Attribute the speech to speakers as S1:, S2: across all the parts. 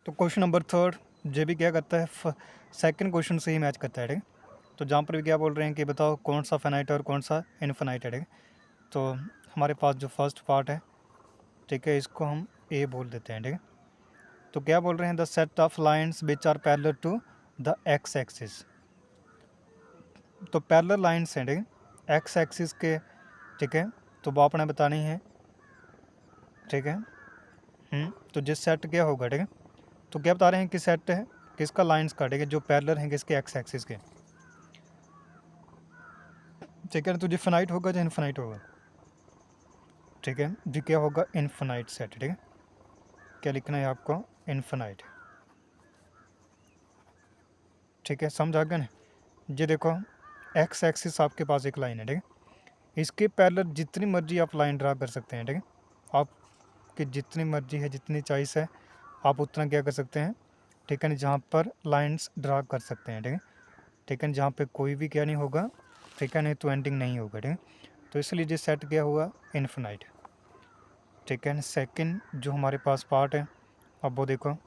S1: तो question number third जे भी क्या करता है सेकंड क्वेश्चन से ही मैच करता है, ठीक है। तो जहाँ पर भी क्या बोल रहे हैं कि बताओ कौन सा फाइनाइट है और कौन सा इनफाइनाइट है, ठीक है। तो हमारे पास जो फर्स्ट पार्ट है, ठीक है, इसको हम ए बोल देते हैं, ठीक है। तो क्या बोल रहे हैं, the set of lines which are parallel to the X axis. तो पैरेलल लाइन्स हैं, ठीक है, एक्स एक्सिस के, ठीक है। तो वो आपने बतानी है, ठीक है। तो जिस सेट क्या होगा, ठीक है। तो क्या बता रहे हैं कि सेट है किसका, लाइन्स का, ठीक है, जो पैरेलल हैं किसके, एक्स एक्सिस के, ठीक है। तो जो फिनाइट होगा, जो इनफिनाइट होगा, ठीक है, जो क्या होगा, इनफिनाइट सेट, ठीक है। क्या लिखना है आपको, इनफिनाइट, ठीक है। समझ आ गया ना। ये देखो एक्स एक्सिस आपके पास एक लाइन है, ठीक है। इसके पैरेलल जितनी मर्जी आप लाइन ड्रा कर सकते हैं, ठीक है। आपकी जितनी मर्जी है, जितनी चॉइस है, आप उतना क्या कर सकते हैं, ठीक है, जहाँ पर लाइंस ड्रा कर सकते हैं, ठीक है। ठीक है, जहाँ पे कोई भी क्या नहीं होगा, ठीक है, नहीं तो एंडिंग नहीं होगा, ठीक है। तो इसलिए जो सेट क्या हुआ, इनफिनाइट, ठीक है। सेकंड जो हमारे पास पार्ट है, अब वो देखो,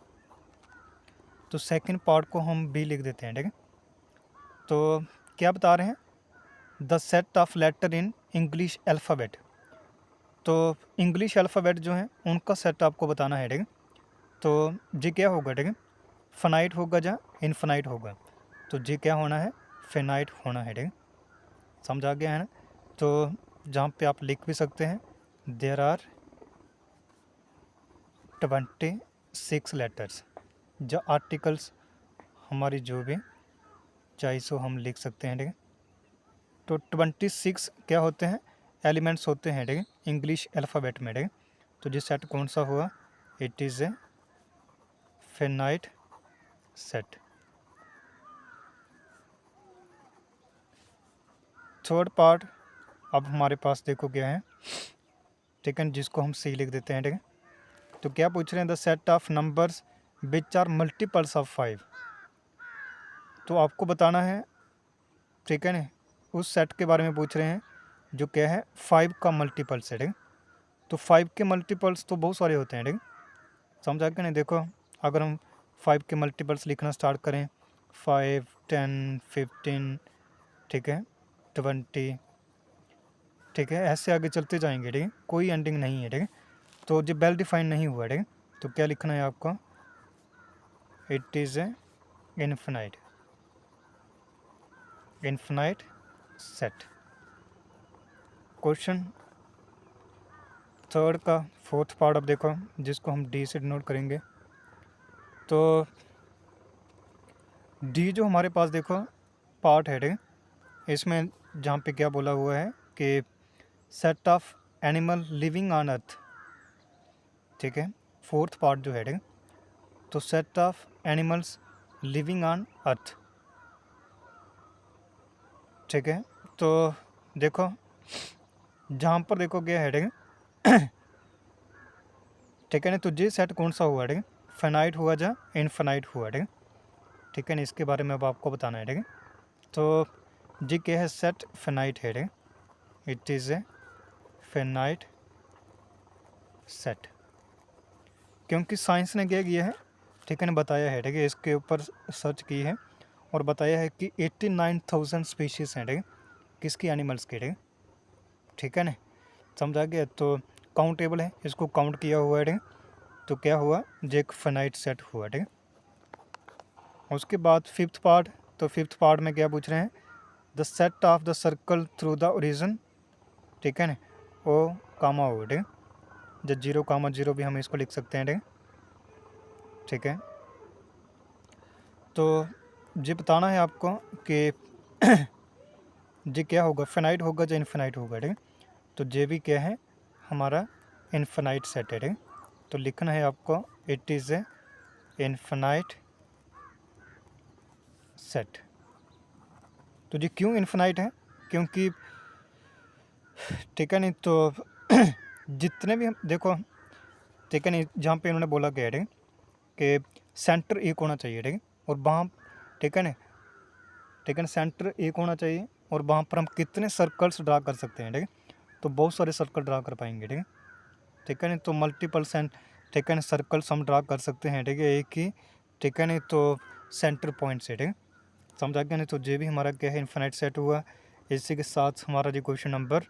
S1: तो सेकंड पार्ट को हम बी लिख देते हैं, ठीक है। तो क्या बता रहे हैं, the set of letter in English alphabet. तो इंग्लिश अल्फ़ाबेट जो है उनका सेट आपको बताना है, ठीक है। तो जी क्या होगा, ठीक है, फाइनाइट होगा या इनफिनाइट होगा। तो जी क्या होना है, फिनाइट होना है, ठीक है। समझ आ गया है ना। तो जहाँ पे आप लिख भी सकते हैं, देयर आर 26 लेटर्स, जो आर्टिकल्स हमारी जो भी चॉइस हो हम लिख सकते हैं, ठीक है। तो 26 क्या होते हैं, एलिमेंट्स होते हैं, ठीक है, इंग्लिश अल्फ़ाबेट में, ठीक है। तो जिस सेट कौन सा हुआ, it is a finite set. Third part अब हमारे पास देखो क्या है, ठीक है, जिसको हम सी लिख देते हैं, ठीक है। तो क्या पूछ रहे हैं, the set of numbers which are multiples of 5। तो आपको बताना है, ठीक है ना, उस सेट के बारे में पूछ रहे हैं जो क्या है, 5 का मल्टीपल्स है, ठीक है। तो 5 के मल्टीपल्स तो बहुत सारे होते हैं, ठीक है। समझा कि नहीं। देखो अगर हम 5 के मल्टीपल्स लिखना स्टार्ट करें, 5, 10, 15, ठीक है, 20, ठीक है, ऐसे आगे चलते जाएंगे, ठीक है, कोई एंडिंग नहीं है, ठीक है। तो जो वेल डिफाइन नहीं हुआ, ठीक है। तो क्या लिखना है आपको, it is a infinite, infinite set. Question third का फोर्थ पार्ट अब देखो, जिसको हम डी से डिनोट करेंगे। तो डी जो हमारे पास देखो पार्ट है, ठीक है, इसमें जहाँ पे क्या बोला हुआ है कि set of animal living on earth, ठीक है, फोर्थ पार्ट जो है, ठीक है। तो set of animals living on earth, ठीक है। तो देखो जहाँ पर देखो क्या है, ठीक है, ठीक है ना। तो ये सेट कौन सा हुआ, ठीक है, फाइनाइट हुआ या इनफिनाइट हुआ, ठीक है। ठीक है ना, इसके बारे में अब आपको बताना है, ठीक है। तो जी क्या है, सेट फिनाइट है, ठीक है, it is a finite set. क्योंकि साइंस ने क्या किया है, ठीक है ना, बताया है, ठीक है, इसके ऊपर सर्च की है और बताया है कि 89,000 स्पीशीज़ हैं, ठीक है, किसकी, एनिमल्स की, ठीक है। ठीक है ना, समझा गया। तो काउंटेबल है, इसको काउंट किया हुआ है, ठीक है। तो क्या हुआ, जो एक फिनाइट सेट हुआ, ठीक है। उसके बाद फिफ्थ पार्ट, तो फिफ्थ पार्ट में क्या पूछ रहे हैं, the set of the circle through the origin, ठीक है ना, ओ कामा ओ, ठीक है, जब 0,0 भी हम इसको लिख सकते हैं, ठीक है। ठीक है, तो ये बताना है आपको कि ये क्या होगा, फिनाइट होगा या इनफिनाइट होगा, ठीक है। तो ये भी क्या है, हमारा इनफिनाइट सेट है, ठीक है। तो लिखना है आपको, it is a infinite set. तो ये क्यों इनफिनाइट है, क्योंकि ठीक है नहीं, तो जितने भी हम देखो, ठीक है नहीं, जहाँ पे इन्होंने बोला गया है कि सेंटर एक होना चाहिए, ठीक है, और वहाँ, ठीक है ना, ठीक है ना, सेंटर एक होना चाहिए और वहाँ पर हम कितने सर्कल्स ड्रा कर सकते हैं, ठीक है। तो बहुत सारे सर्कल ड्रा कर पाएंगे, ठीक है। ठीक है ना, तो मल्टीपल ठीक है ना, सर्कल्स हम ड्रा कर सकते हैं, ठीक है, एक ही, ठीक है ना, तो सेंटर पॉइंट से, ठीक है, समझ आ गया नहीं। तो ये भी हमारा क्या है, इन्फिनाइट सेट हुआ। इसी के साथ हमारा जो क्वेश्चन नंबर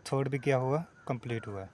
S1: 3 भी क्या हुआ, कंप्लीट हुआ है।